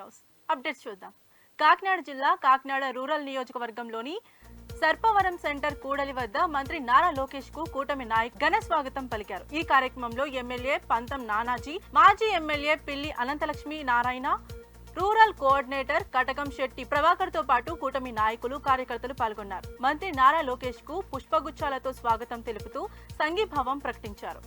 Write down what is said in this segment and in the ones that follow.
News updates చూద్దాం. కాకినాడ జిల్లా Kakinada rural నియోజకవర్గంలోని సర్పవరం సెంటర్ కూడలి వద్ద మంత్రి నారా లోకేష్ కు కూటమి నాయకులు ఘన స్వాగతం పలికారు. ఈ కార్యక్రమంలో ఎమ్మెల్యే పంతం నానాజీ, మాజీ ఎమ్మెల్యే పిల్లి అనంతలక్ష్మి నారాయణ, రూరల్ కోఆర్డినేటర్ కటకం శెట్టి ప్రభాకర్ తో పాటు కూటమి నాయకులు కార్యకర్తలు పాల్గొన్నారు. మంత్రి నారా లోకేష్ కు పుష్పగుచ్చాలతో స్వాగతం తెలుపుతూ సంఘీభావం ప్రకటించారు.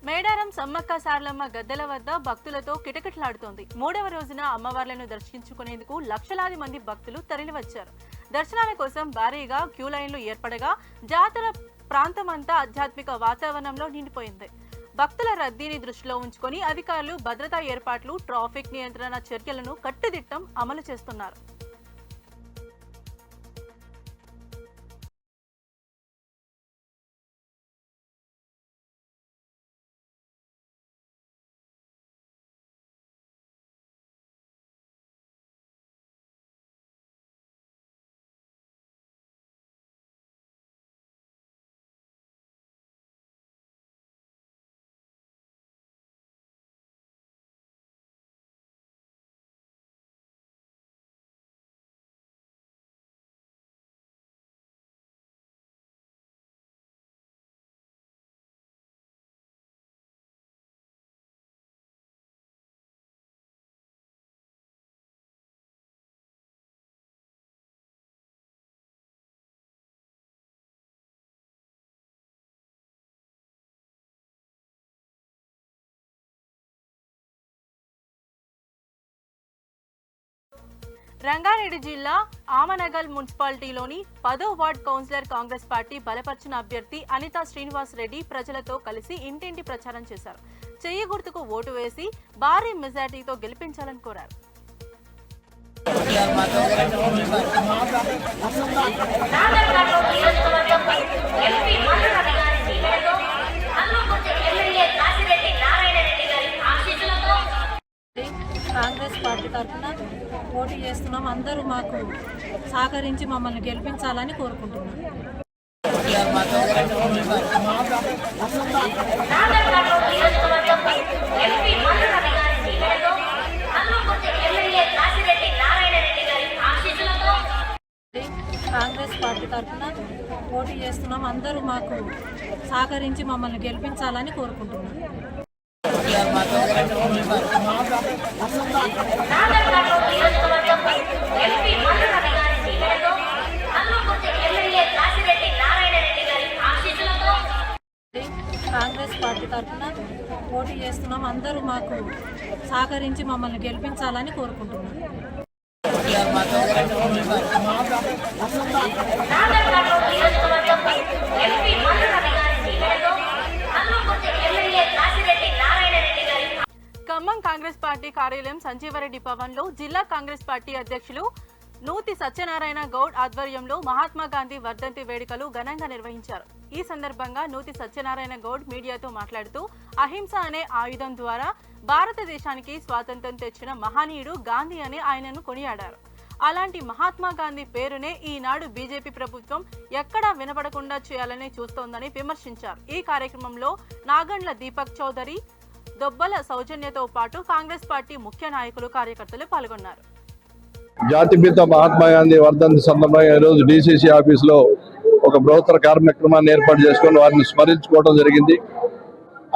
మేడారం సమ్మక్క సారలమ్మ గద్దెల వద్ద భక్తులతో కిటకిటలాడుతోంది. 3వ రోజున అమ్మవార్లను దర్శించుకునేందుకు లక్షలాది మంది భక్తులు తరలివచ్చారు. దర్శనాల కోసం భారీగా క్యూ లైన్లు ఏర్పడగా జాతర ప్రాంతమంతా ఆధ్యాత్మిక వాతావరణంలో నిండిపోయింది. భక్తుల రద్దీని దృష్టిలో ఉంచుకొని అధికారులు భద్రతా ఏర్పాట్లు, ట్రాఫిక్ నియంత్రణ చర్యలను కట్టుదిట్టం అమలు చేస్తున్నారు. రంగారెడ్డి జిల్లా ఆమనగల్ మున్సిపాలిటీలోని 10వ వార్డ్ కౌన్సిలర్ కాంగ్రెస్ పార్టీ బలపర్చిన అభ్యర్థి అనితా శ్రీనివాస్ రెడ్డి ప్రజలతో కలిసి ఇంటింటి ప్రచారం చేశారు. చెయ్యి గుర్తుకు ఓటు వేసి భారీ మెజార్టీతో గెలిపించాలని కోరారు. కాంగ్రెస్ పార్టీ తరఫున పోటీ చేస్తున్నాం. అందరూ మాకు సహకరించి మమ్మల్ని గెలిపించాలని కోరుకుంటున్నాం. కాంగ్రెస్ పార్టీ తరఫున పోటీ చేస్తున్నాం. అందరూ మాకు సహకరించి మమ్మల్ని గెలిపించాలని కోరుకుంటున్నాం. కాంగ్రెస్ పార్టీ తరఫున పోటీ చేస్తున్నాం. అందరూ మాకు సహకరించి మమ్మల్ని గెలిపించాలని కోరుకుంటున్నాం. ఖమ్మం కాంగ్రెస్ పార్టీ కార్యాలయం సంజీవరెడ్డి భవన్ లో జిల్లా కాంగ్రెస్ పార్టీ అధ్యక్షులు నూతి సత్యనారాయణ గౌడ్ ఆధ్వర్యంలో మహాత్మా గాంధీ వర్ధంతి వేడుకలు ఘనంగా నిర్వహించారు. ఈ సందర్భంగా నూతి సత్యనారాయణ గౌడ్ మీడియాతో మాట్లాడుతూ అహింస అనే ఆయుధం ద్వారా భారతదేశానికి స్వాతంత్ర్యం తెచ్చిన మహనీయుడు గాంధీ అని ఆయనను కొనియాడారు. అలాంటి మహాత్మా గాంధీ పేరునే ఈనాడు బీజేపీ ప్రభుత్వం ఎక్కడా వినపడకుండా చేయాలని చూస్తోందని విమర్శించారు. ఈ కార్యక్రమంలో నాగండ్ల దీపక్ చౌదరి, దొబ్బల సౌజన్యతో పాటు కాంగ్రెస్ పార్టీ ముఖ్య నాయకులు, కార్యకర్తలు పాల్గొన్నారు. జాతిపిత మహాత్మా గాంధీ వర్ధంతి సందర్భంగా ఈరోజు డిసిసి ఆఫీసులో ఒక బృహత్తర కార్యక్రమాన్ని ఏర్పాటు చేసుకొని వారిని స్మరించుకోవడం జరిగింది.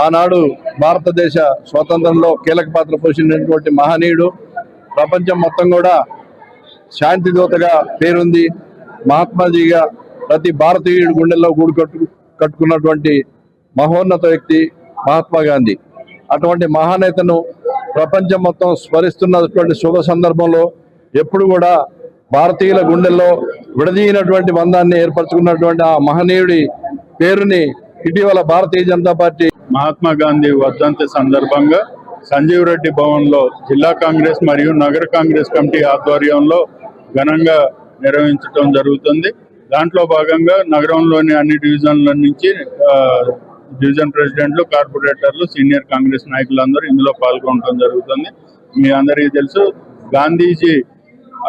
ఆనాడు భారతదేశ స్వాతంత్రంలో కీలక పాత్ర పోషించినటువంటి మహనీయుడు, ప్రపంచం మొత్తం కూడా శాంతి దూతగా పేరుంది. మహాత్మాజీగా ప్రతి భారతీయుడి గుండెల్లో గూడు కట్టుకున్నటువంటి మహోన్నత వ్యక్తి మహాత్మా గాంధీ. అటువంటి మహానేతను ప్రపంచం మొత్తం స్మరిస్తున్నటువంటి శుభ సందర్భంలో ఎప్పుడు కూడా భారతీయుల గుండెల్లో విడదీయనటువంటి బంధాన్ని ఏర్పరచుకున్నటువంటి ఆ మహనీయుడి పేరుని ఇటీవల భారతీయ జనతా పార్టీ మహాత్మా గాంధీ వర్ధంతి సందర్భంగా సంజీవ్ రెడ్డి భవన్లో జిల్లా కాంగ్రెస్ మరియు నగర కాంగ్రెస్ కమిటీ ఆధ్వర్యంలో ఘనంగా నిర్వహించడం జరుగుతుంది. దాంట్లో భాగంగా నగరంలోని అన్ని డివిజన్ల నుంచి డివిజన్ ప్రెసిడెంట్లు, కార్పొరేటర్లు, సీనియర్ కాంగ్రెస్ నాయకులందరూ ఇందులో పాల్గొనడం జరుగుతుంది. మీ అందరికీ తెలుసు, గాంధీజీ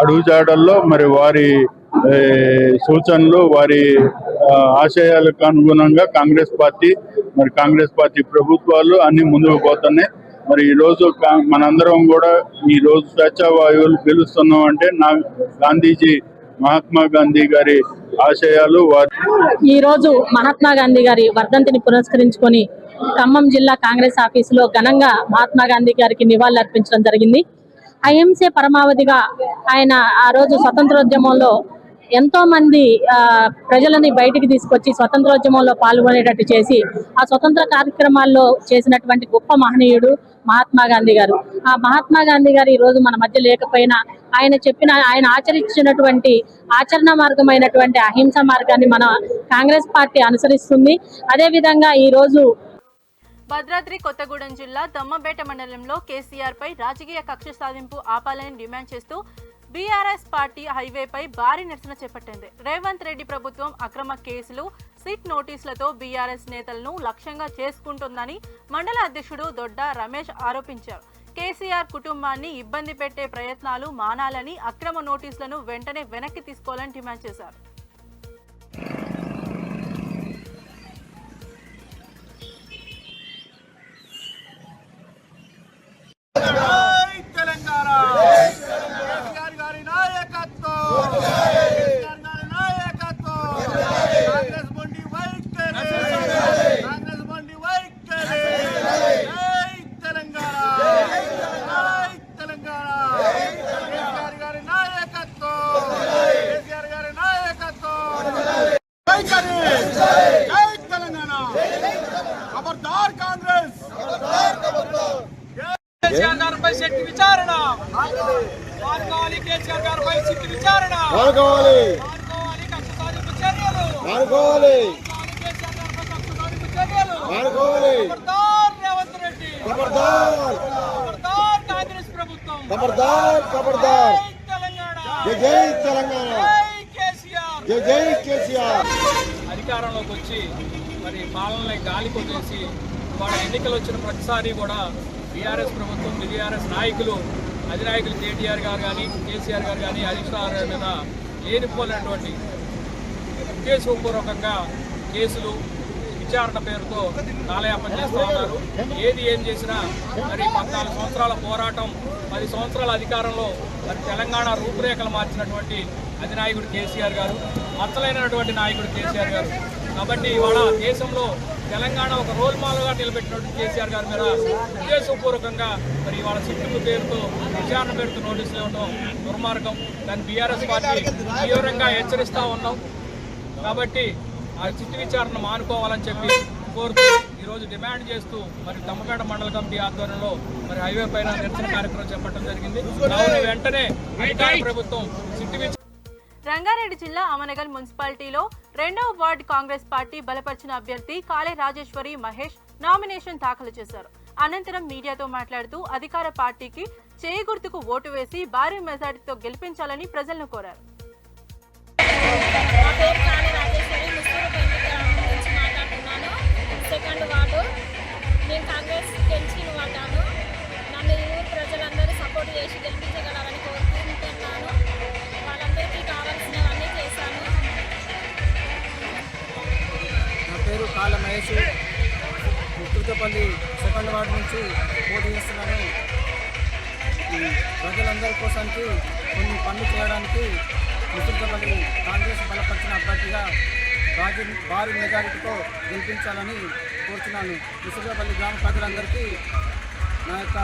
అడుగుజాడల్లో మరి వారి సూచనలు, వారి ఆశయాలకు అనుగుణంగా కాంగ్రెస్ పార్టీ ప్రభుత్వాలు అన్ని ముందుకు పోతున్నాయి. మరి ఈరోజు మనందరం కూడా ఈరోజు స్వేచ్ఛా వాయువులు పీలుస్తున్నాం అంటే గాంధీజీ, మహాత్మా గాంధీ గారి ఆశయాలు. ఈ రోజు మహాత్మా గాంధీ గారి వర్ధంతిని పురస్కరించుకొని ఖమ్మం జిల్లా కాంగ్రెస్ ఆఫీసులో ఘనంగా మహాత్మా గాంధీ గారికి నివాళులు అర్పించడం జరిగింది. అహింసే పరమావధిగా ఆయన ఆ రోజు స్వతంత్రోద్యమంలో ఎంతో మంది ప్రజలని బయటికి తీసుకొచ్చి స్వతంత్రోద్యమంలో పాల్గొనేటట్టు చేసి ఆ స్వతంత్ర కార్యక్రమాల్లో చేసినటువంటి గొప్ప మహనీయుడు మహాత్మా గాంధీ గారు. ఆ మహాత్మా గాంధీ గారు ఈ రోజు మన మధ్య లేకపోయినా ఆయన ఆచరించినటువంటి ఆచరణ మార్గమైనటువంటి అహింస మార్గాన్ని మన కాంగ్రెస్ పార్టీ అనుసరిస్తుంది. అదే విధంగా ఈ రోజు భద్రాద్రి కొత్తగూడెం జిల్లా దమ్మపేట మండలంలో కేసీఆర్ పై రాజకీయ కక్ష సాధింపు ఆపాలని డిమాండ్ చేస్తూ బీఆర్ఎస్ పార్టీ హైవేపై భారీ నిరసన చేపట్టింది. రేవంత్ రెడ్డి ప్రభుత్వం అక్రమ కేసులు, సిట్ నోటీసులతో బీఆర్ఎస్ నేతలను లక్ష్యంగా చేసుకుంటుందని మండల అధ్యక్షుడు దొడ్డ రమేష్ ఆరోపించారు. కేసీఆర్ కుటుంబాన్ని ఇబ్బంది పెట్టే ప్రయత్నాలు మానాలని, అక్రమ నోటీసులను వెంటనే వెనక్కి తీసుకోవాలని డిమాండ్ చేశారు. కేసీఆర్ గారిపై సిట్ విచారణ మార్గాలి. కేసీఆర్ గారిపై సిట్ విచారణ మార్గాలి. కక్ష సాధింపు చర్యలు మార్గాలి. కేసీఆర్ గారిపై కక్ష సాధింపు చర్యలు మార్గాలి. ఖబర్దార్ రేవంత్ రెడ్డి, ఖబర్దార్. ఖబర్దార్ కాంగ్రెస్ ప్రభుత్వం, ఖబర్దార్. ఖబర్దార్. తెలంగాణ, జై తెలంగాణ, జై కేసీఆర్, జై కేసీఆర్. అధికారంలోకి వచ్చి మరి పాలనని గాలి కొట్టేసి వాళ్ళ ఎన్నికలు వచ్చిన ప్రతిసారి కూడా బీఆర్ఎస్ ప్రభుత్వం, బీఆర్ఎస్ నాయకులు, అధినాయకులు కేటీఆర్ గారు కానీ, కేసీఆర్ గారు కానీ, హరీష్ రావు గారి మీద లేనిపోలేనటువంటి ఉద్దేశపూర్వకంగా కేసులు, విచారణ పేరుతో కాలయాపన చేస్తూ ఉన్నారు. ఏం చేసినా మరి 14 సంవత్సరాల పోరాటం, 10 సంవత్సరాల అధికారంలో మరి తెలంగాణ రూపురేఖలు మార్చినటువంటి అధినాయకుడు కేసీఆర్ గారు, మచ్చలైనటువంటి నాయకుడు కేసీఆర్ గారు. కాబట్టి ఇవాళ దేశంలో తెలంగాణ ఒక రోల్ మోడల్గా నిలబెట్టినటువంటి కేసీఆర్ గారి మీద ఉద్దేశపూర్వకంగా మరి ఇవాళ సిట్టు పేరుతో, విచారణ పేరుతో నోటీసులు ఇవ్వడం దుర్మార్గం. దాన్ని బీఆర్ఎస్ పార్టీ తీవ్రంగా హెచ్చరిస్తూ ఉన్నాం. కాబట్టి ఆ సిట్టు విచారణ మానుకోవాలని చెప్పి కోరుతూ ఈరోజు డిమాండ్ చేస్తూ మరి దమ్మపేట మండల కమిటీ ఆధ్వర్యంలో మరి హైవే పైన నిరసన కార్యక్రమం చేపట్టడం జరిగింది. వెంటనే అధికార ప్రభుత్వం సిట్టు రంగారెడ్డి జిల్లా అమనగల్ మున్సిపాలిటీలో 2వ వార్డు కాంగ్రెస్ పార్టీ బలపరిచిన అభ్యర్థి కాళే రాజేశ్వరి మహేష్ నామినేషన్ దాఖలు చేశారు. అనంతరం మీడియాతో మాట్లాడుతూ అధికార పార్టీకి చేయి గుర్తుకు ఓటు వేసి భారీ మెజారిటీతో గెలిపించాలని ప్రజలను కోరారు. సెకండ్ వార్డు నేను కాంగ్రెస్ గెలిచిన వాటాను. నన్ను ఈ ఊరు ప్రజలందరూ సపోర్ట్ చేసి గెలిపించగలరని కోరుకుంటున్నాను. వాళ్ళందరికీ కావాల్సినవన్నీ చేశాను. నా పేరు కాళ మహేష్, కుర్తపల్లి సెకండ్ వార్డు నుంచి పోటీ చేస్తున్నాను. ప్రజలందరి కోసానికి కొన్ని పనులు చేయడానికి ముసుగుపల్లి కాంగ్రెస్ బలపరిచిన అభ్యర్థిగా భారీ మెజారిటీతో గెలిపించాలని కోరుతున్నాను. ముసుగుపల్లి గ్రామ ప్రజలందరికీ నా యొక్క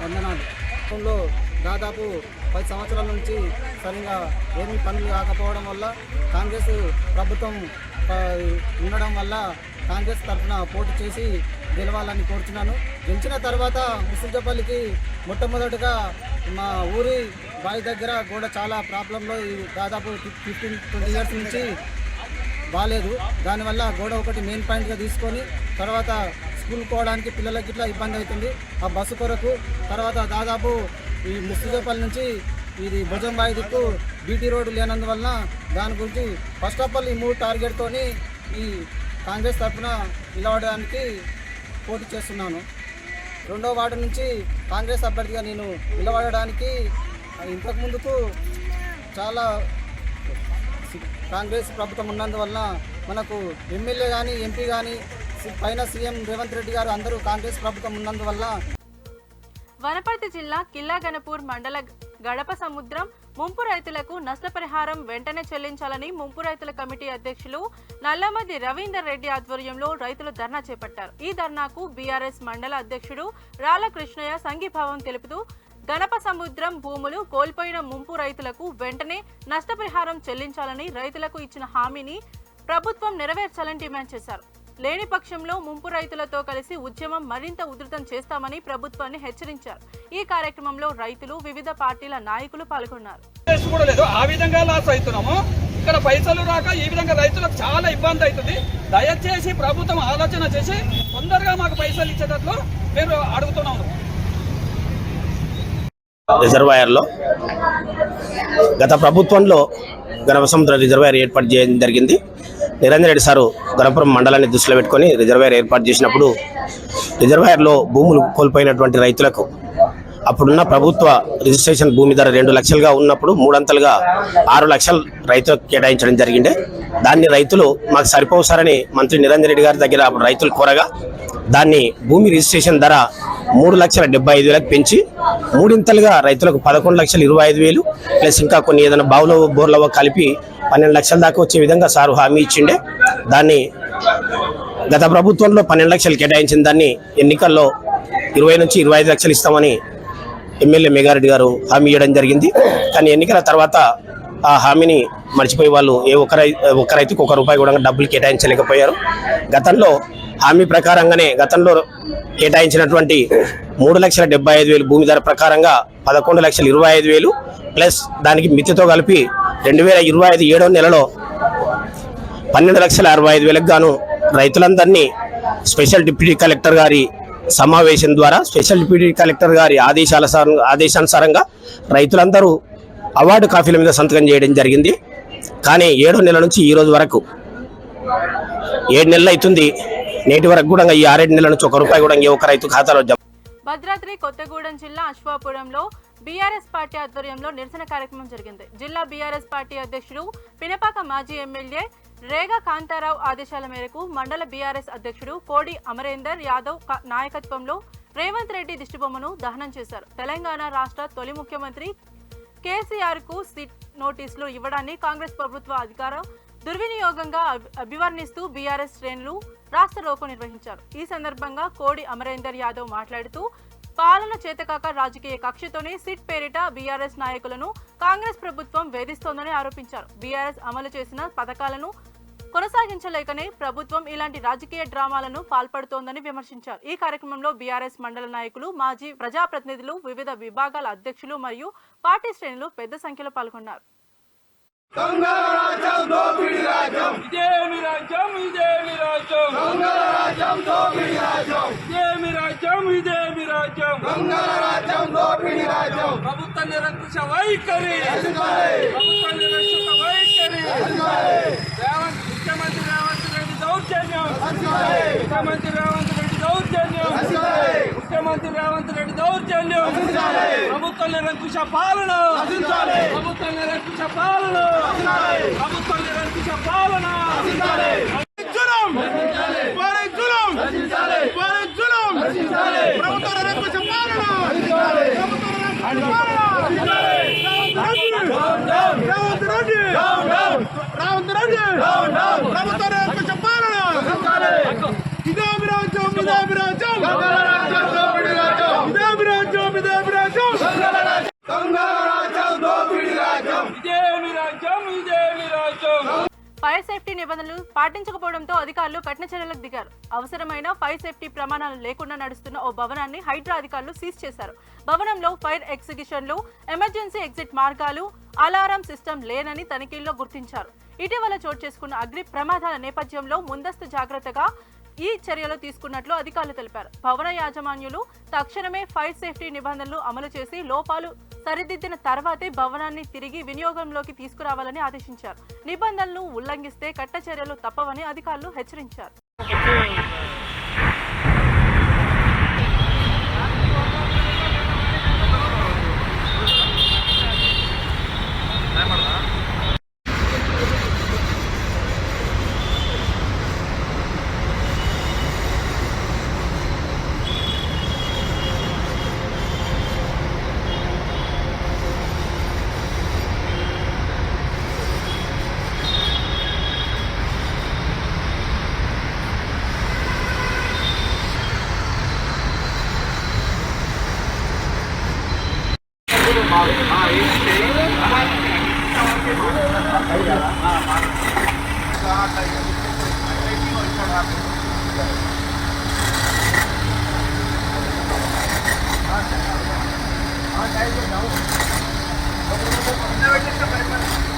వందనాలు. దాదాపు 10 సంవత్సరాల నుంచి సరిగా ఏమీ పనులు కాకపోవడం వల్ల కాంగ్రెస్ ప్రభుత్వం ఉండడం వల్ల కాంగ్రెస్ తరఫున పోటీ చేసి గెలవాలని కోరుతున్నాను. గెలిచిన తర్వాత ముసుగుపల్లికి మొట్టమొదటిగా మా ఊరి బావి దగ్గర కూడా చాలా ప్రాబ్లంలో దాదాపు 15-20 ఇయర్స్ నుంచి బాగాలేదు. దానివల్ల గోడ ఒకటి మెయిన్ పాయింట్గా తీసుకొని తర్వాత స్కూల్ పోవడానికి పిల్లలకి ఇట్లా ఇబ్బంది అవుతుంది ఆ బస్సు కొరకు. తర్వాత దాదాపు ఈ ముసుగుపల్లి నుంచి ఇది భుజంబాయి దిక్కు బీటీ రోడ్డు లేనందువలన దాని గురించి ఫస్ట్ ఆఫ్ ఆల్ ఈ 3 టార్గెట్తోని ఈ కాంగ్రెస్ తరఫున నిలబడడానికి పోటీ చేస్తున్నాను. 2వ వార్డు నుంచి కాంగ్రెస్ అభ్యర్థిగా నేను నిలబడడానికి ఇంతకుముందుకు చాలా కాంగ్రెస్ ప్రభుత్వం ఉన్నందువలన మనకు ఎమ్మెల్యే కానీ ఎంపీ కానీ పైన సీఎం రేవంత్ రెడ్డి గారు అందరూ కాంగ్రెస్ ప్రభుత్వం ఉన్నందువల్ల. వనపర్తి జిల్లా కిల్లాగనపూర్ మండల గడప సముద్రం ముంపు రైతులకు నష్టపరిహారం వెంటనే చెల్లించాలని ముంపు రైతుల కమిటీ అధ్యక్షులు నల్లమది రవీందర్ రెడ్డి ఆధ్వర్యంలో రైతులు ధర్నా చేపట్టారు. ఈ ధర్నాకు బీఆర్ఎస్ మండల అధ్యక్షుడు రాళ్ల కృష్ణయ్య సంఘీభావం తెలుపుతూ గణప సముద్రం భూములు కోల్పోయిన ముంపు రైతులకు వెంటనే నష్టపరిహారం చెల్లించాలని రైతులకు ఇచ్చిన హామీని ప్రభుత్వం నెరవేర్చాలని డిమాండ్ చేశారు. లేని పక్షంలో ముంపు రైతులతో కలిసి ఉద్యమం మరింత ఉధృతం చేస్తామని ప్రభుత్వాన్ని హెచ్చరించారు. ఈ కార్యక్రమంలో రైతులు వివిధ పార్టీల నాయకులు పాల్గొన్నారు. ఆ విధంగా లాస్ అవుతున్నాము. ఇక్కడ పైసలు రాక ఈ విధంగా రైతులకు చాలా ఇబ్బంది అవుతుంది. దయచేసి ప్రభుత్వం ఆలోచన చేసి తొందరగా మాకు పైసలు ఇచ్చేటట్లు మేము అడుగుతున్నాము. రిజర్వాయర్లో గత ప్రభుత్వంలో గణపసముద్ర రిజర్వాయర్ ఏర్పాటు చేయడం జరిగింది. నిరంజన్ రెడ్డి సారు గణపురం మండలాన్ని దృష్టిలో పెట్టుకొని రిజర్వాయర్ ఏర్పాటు చేసినప్పుడు రిజర్వాయర్లో భూములు కోల్పోయినటువంటి రైతులకు అప్పుడున్న ప్రభుత్వ రిజిస్ట్రేషన్ భూమి ధర 2 లక్షలుగా ఉన్నప్పుడు 3 అంతలుగా 6 లక్షలు రైతులకు కేటాయించడం జరిగింది. దాన్ని రైతులు మాకు సరిపోసారని మంత్రి నిరంజన్ రెడ్డి గారి దగ్గర అప్పుడు రైతులు కోరగా దాన్ని భూమి రిజిస్ట్రేషన్ ధర 3,75,000 పెంచి 3 ఇంతలుగా రైతులకు 11,25,000 ప్లస్ ఇంకా కొన్ని ఏదైనా బావులో బోర్లవో కలిపి 12 లక్షల దాకా వచ్చే విధంగా సారు హామీ ఇచ్చిండే. దాన్ని గత ప్రభుత్వంలో 12 లక్షలు కేటాయించిన దాన్ని ఎన్నికల్లో 20 నుంచి 25 లక్షలు ఇస్తామని ఎమ్మెల్యే మెగారెడ్డి గారు హామీ ఇవ్వడం జరిగింది. కానీ ఎన్నికల తర్వాత ఆ హామీని మర్చిపోయి వాళ్ళు ఒక్క రైతుకు ₹1 కూడా డబ్బులు కేటాయించలేకపోయారు. గతంలో హామీ ప్రకారంగానే గతంలో కేటాయించినటువంటి 3,75,000 భూమి ధర ప్రకారంగా 11,25,000 ప్లస్ దానికి మితితో కలిపి 2025 7వ నెలలో 12,65,000 గాను రైతులందరినీ స్పెషల్ డిప్యూటీ కలెక్టర్ గారి సమావేశం ద్వారా స్పెషల్ డిప్యూటీ కలెక్టర్ గారి ఆదేశానుసారంగా రైతులందరూ అవార్డు కాపీల మీద సంతకం చేయడం జరిగింది. కానీ 7వ నెల నుంచి ఈ రోజు వరకు 7 నెలలు అవుతుంది. నేటి వరకు కూడా ఈ 6 నెలల నుంచి ₹1 కూడా ఒక రైతు ఖాతాలో భద్రాద్రి కొత్తగూడెం జిల్లా అశ్వాపురంలో బీఆర్ఎస్ పార్టీ ఆధ్వర్యంలో నిరసన కార్యక్రమం జరిగింది. జిల్లా బీఆర్ఎస్ పార్టీ అధ్యక్షుడు పినపాక మాజీ ఎమ్మెల్యే రేగా కాంతారావు ఆదేశాల మేరకు మండల బీఆర్ఎస్ అధ్యక్షుడు కోడి అమరేందర్ యాదవ్ నాయకత్వంలో రేవంత్ రెడ్డి దిష్టిబొమ్మను దహనం చేశారు. తెలంగాణ రాష్ట్ర తొలి ముఖ్యమంత్రి కేసీఆర్ కు సిట్ నోటీసులు ఇవ్వడాన్ని కాంగ్రెస్ ప్రభుత్వ అధికారం దుర్వినియోగంగా అభివర్ణిస్తూ బీఆర్ఎస్ శ్రేణులు రాష్ట్ర రోకో నిర్వహించారు. ఈ సందర్భంగా కోడి అమరేందర్ యాదవ్ మాట్లాడుతూ పాలన చేతకాక రాజకీయ కక్షతోనే సిట్ పేరిట బీఆర్ఎస్ నాయకులను కాంగ్రెస్ ప్రభుత్వం వేధిస్తోందని ఆరోపించారు. బీఆర్ఎస్ అమలు చేసిన పథకాలను కొనసాగించలేకనే ప్రభుత్వం ఇలాంటి రాజకీయ డ్రామాలను పాల్పడుతోందని విమర్శించారు. ఈ కార్యక్రమంలో బీఆర్ఎస్ మండల నాయకులు, మాజీ ప్రజాప్రతినిధులు, వివిధ విభాగాల అధ్యక్షులు మరియు పార్టీ శ్రేణులు పెద్ద సంఖ్యలో పాల్గొన్నారు. ప్రభుత్వ నిరంకుశ వైఖరి, ముఖ్యమంత్రి రేవంత్ రెడ్డి దౌర్జన్యం, ముఖ్యమంత్రి రేవంత్ రెడ్డి దౌర్జన్యం, ముఖ్యమంత్రి రేవంత్ రెడ్డి దౌర్జన్యం, ప్రభుత్వ నిరంకుశ పాలన, ప్రభుత్వ నిరంకుశ పాలన, ప్రభుత్వ నిరంకుశ పాలన. ప్రభుత్వ నిరంకుశ పాలన. నిబంధనలు పాటించకపోవడంతో అధికారులు కఠిన చర్యలకు దిగారు. అవసరమైన ఫైర్ సేఫ్టీ ప్రమాణాలు లేకుండా నడుస్తున్న ఓ భవనాన్ని హైడ్రా అధికారులు సీజ్ చేశారు. భవనంలో ఫైర్ ఎగ్జిక్యూషన్లు, ఎమర్జెన్సీ ఎగ్జిట్ మార్గాలు, అలారం సిస్టమ్ లేనని తనిఖీల్లో గుర్తించారు. ఇటీవల చోటు చేసుకున్న అగ్ని ప్రమాదాల నేపథ్యంలో ముందస్తు జాగ్రత్తగా ఈ చర్యలు తీసుకున్నట్లు అధికారులు తెలిపారు. భవన యాజమాన్యులు తక్షణమే ఫైర్ సేఫ్టీ నిబంధనలు అమలు చేసి లోపాలు సరిదిద్దిన తర్వాతే భవనాన్ని తిరిగి వినియోగంలోకి తీసుకురావాలని ఆదేశించారు. నిబంధనలు ఉల్లంఘిస్తే కఠిన చర్యలు తప్పవని అధికారులు హెచ్చరించారు. हाँ